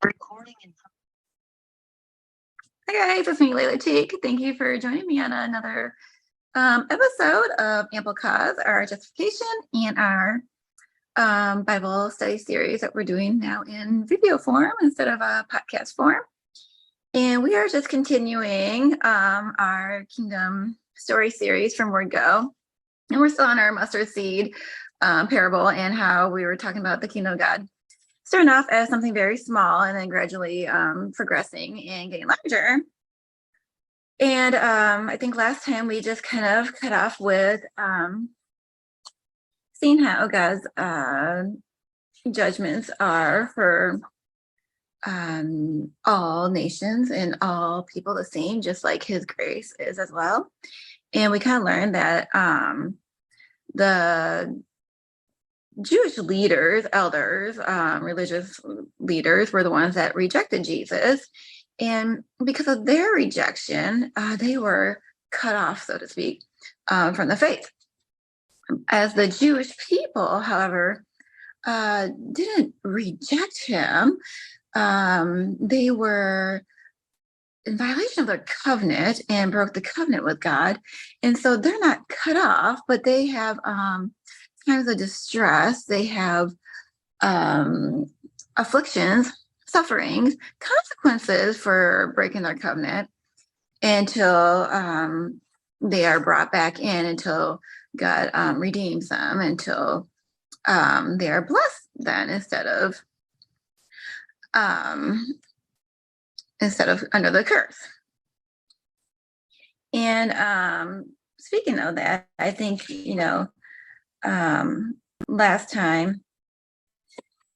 Hi guys, it's me, Layla Cheek. Thank you for joining me on another episode of Ample Cause, our justification and our Bible study series that we're doing now in video form instead of a podcast form. And we are just continuing our Kingdom Story series from Word Go. And we're still on our mustard seed parable and how we were talking about the kingdom of God. Starting off as something very small and then gradually progressing and getting larger. And I think last time we just kind of cut off with seeing how God's judgments are for all nations and all people the same, just like his grace is as well. And we kind of learned that the Jewish leaders, elders, religious leaders were the ones that rejected Jesus. And because of their rejection, they were cut off, so to speak, from the faith. As the Jewish people, however, didn't reject him. They were in violation of the covenant and broke the covenant with God. And so they're not cut off, but they have times of distress. They have afflictions, sufferings, consequences for breaking their covenant until they are brought back in, until God redeems them, until they are blessed then instead of under the curse. And speaking of that, I think, last time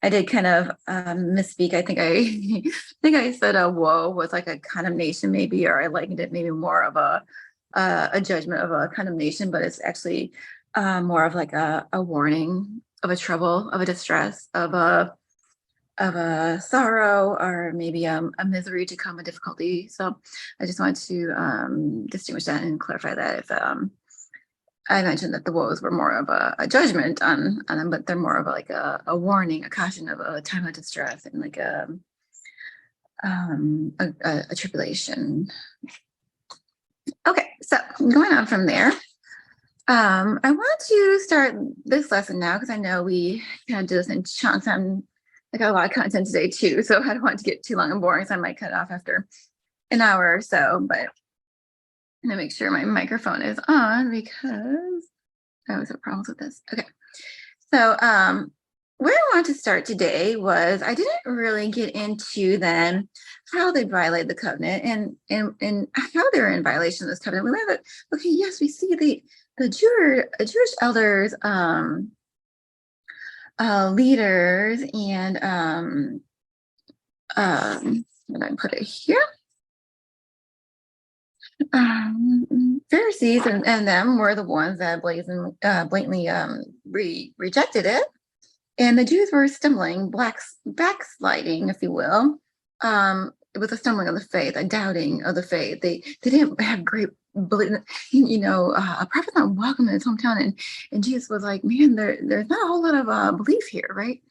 I did kind of misspeak. I think I said a woe was like a condemnation maybe, or I likened it maybe more of a judgment of a condemnation, but it's actually more of like a warning of a trouble, of a distress, of a sorrow, or maybe a misery to come, a difficulty. So I just wanted to distinguish that and clarify that. If I mentioned that the woes were more of a judgment on them, but they're more of like a warning, a caution of a time of distress and like a tribulation. Okay, so going on from there, I want to start this lesson now because I know we kind of do this in chunks. I got a lot of content today too, so I don't want to get too long and boring, so I might cut it off after an hour or so, but I'm going to make sure my microphone is on because I always have problems with this. Okay. So where I want to start today was I didn't really get into then how they violated the covenant and how they're in violation of this covenant. We learned that, okay, yes, we see the Jewish elders, leaders, and and I put it here. Pharisees and them were the ones that blatantly rejected it, and the Jews were stumbling, backsliding, if you will. It was a stumbling of the faith, a doubting of the faith. They didn't have great belief. A prophet not welcome in his hometown, and Jesus was like, man, there's not a whole lot of belief here, right?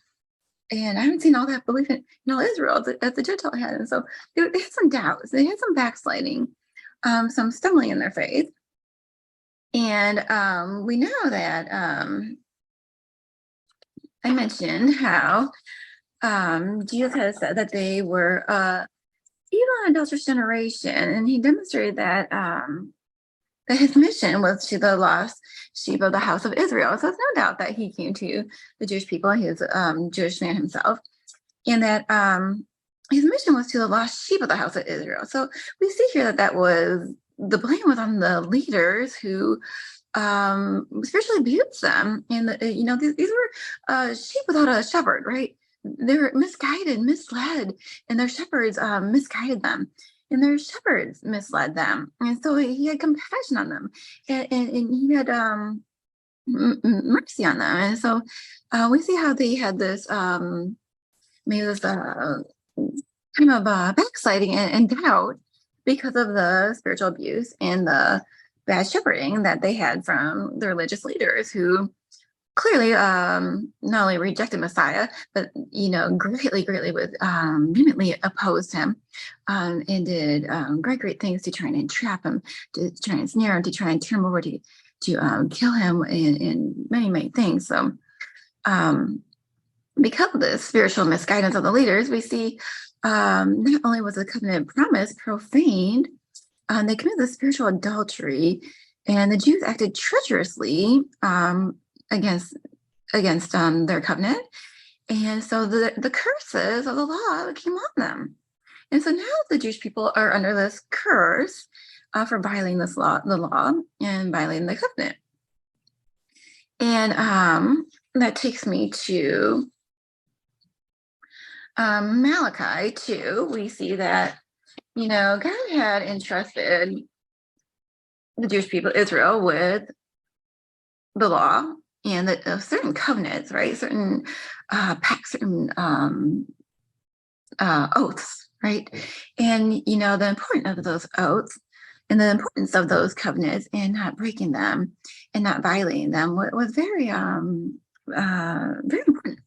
And I haven't seen all that belief in Israel as the Gentile had, and so they had some doubts, they had some backsliding. Some stumbling in their faith. And we know that I mentioned how Jesus has said that they were evil and adulterous generation, and he demonstrated that that his mission was to the lost sheep of the house of Israel. So it's no doubt that he came to the Jewish people, his Jewish man himself, and that his mission was to the lost sheep of the house of Israel. So we see here that was the blame was on the leaders who spiritually abused them. And these were sheep without a shepherd, right? They were misguided, misled, and their shepherds misguided them, and their shepherds misled them. And so he had compassion on them, and he had mercy on them. And so we see how they had this maybe this kind of backsliding and doubt because of the spiritual abuse and the bad shepherding that they had from the religious leaders who clearly not only rejected Messiah, but greatly would vehemently opposed him, and did great things to try and entrap him, to try and snare him, to try and turn him over to kill him, and many things. So because of the spiritual misguidance of the leaders, we see not only was the covenant promise profaned, they committed the spiritual adultery, and the Jews acted treacherously against their covenant, and so the curses of the law came on them. And so now the Jewish people are under this curse for violating the law, and violating the covenant. And that takes me to Malachi 2. We see that God had entrusted the Jewish people, Israel, with the law and certain covenants, right? Certain pacts, certain oaths, right? And the importance of those oaths and the importance of those covenants, and not breaking them and not violating them, was very very important.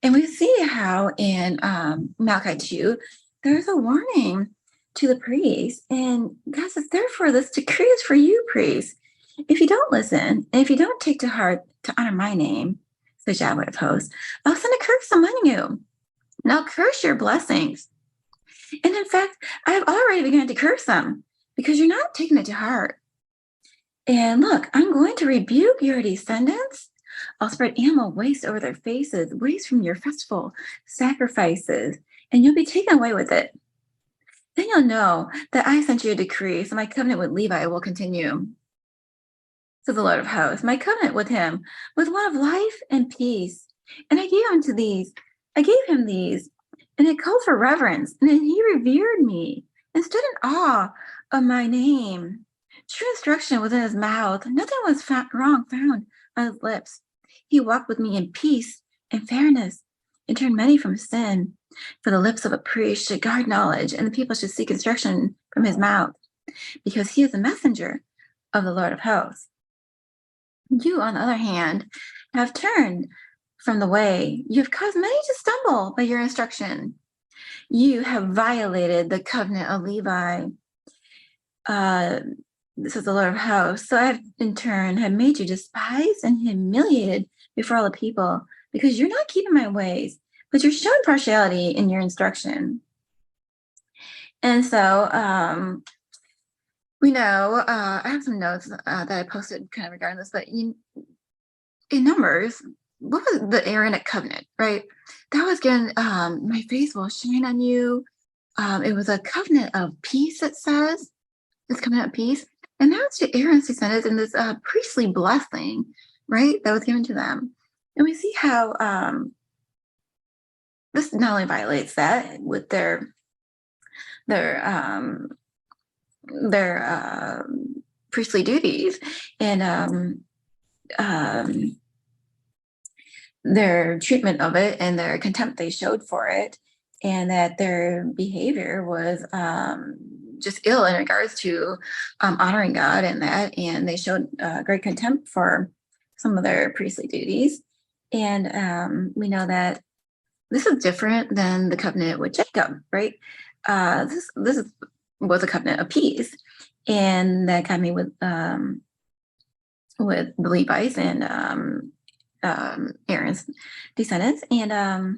And we see how in Malachi 2, there's a warning to the priests. And God says, therefore, this decree is for you, priests. If you don't listen, and if you don't take to heart to honor my name, says Yahweh of hosts, I'll send a curse among you, and I'll curse your blessings. And in fact, I've already begun to curse them because you're not taking it to heart. And look, I'm going to rebuke your descendants. I'll spread animal waste over their faces, waste from your festival sacrifices, and you'll be taken away with it. Then you'll know that I sent you a decree, so my covenant with Levi will continue. Says the Lord of hosts, my covenant with him was one of life and peace. And I gave him these, and it called for reverence, and then he revered me and stood in awe of my name. True instruction was in his mouth. Nothing was wrong found on his lips. He walked with me in peace and fairness, and turned many from sin. For the lips of a priest should guard knowledge, and the people should seek instruction from his mouth, because he is a messenger of the Lord of hosts. You, on the other hand, have turned from the way. You have caused many to stumble by your instruction. You have violated the covenant of Levi. This is the Lord of hosts. So I have, in turn, have made you despised and humiliated before all the people, because you're not keeping my ways, but you're showing partiality in your instruction. And so we know, I have some notes that I posted kind of regarding this, but in Numbers, what was the Aaronic covenant, right? That was given, my face will shine on you. It was a covenant of peace, it says, this covenant of peace. And that's to Aaron's descendants in this priestly blessing, right, that was given to them. And we see how this not only violates that with their priestly duties and their treatment of it and their contempt they showed for it, and that their behavior was just ill in regards to honoring God and that, and they showed great contempt for some of their priestly duties. And we know that this is different than the covenant with Jacob, right? This was a covenant of peace, and that got me with the Levites and Aaron's descendants. And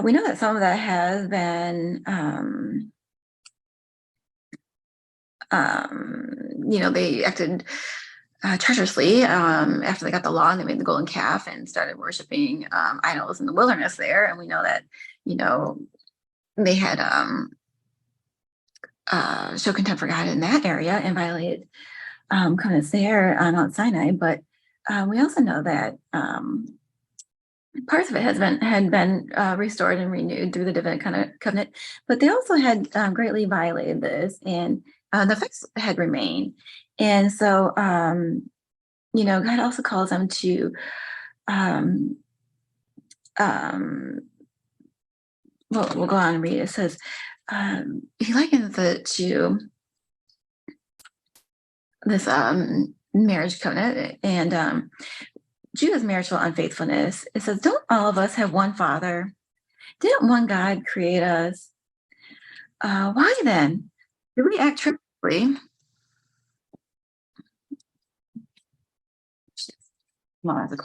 we know that some of that has been they acted treacherously after they got the law, and they made the golden calf and started worshiping idols in the wilderness there. And we know that they had show contempt for God in that area and violated covenants there on Mount Sinai. But we also know that parts of it had been restored and renewed through the Davidic covenant, but they also had greatly violated this, and the effects had remained. And so, God also calls them to, we'll go on and read it. It says, he likens it to this marriage covenant, and Judah's marital unfaithfulness. It says, don't all of us have one father? Didn't one God create us? Why then do we act triply? Well, as a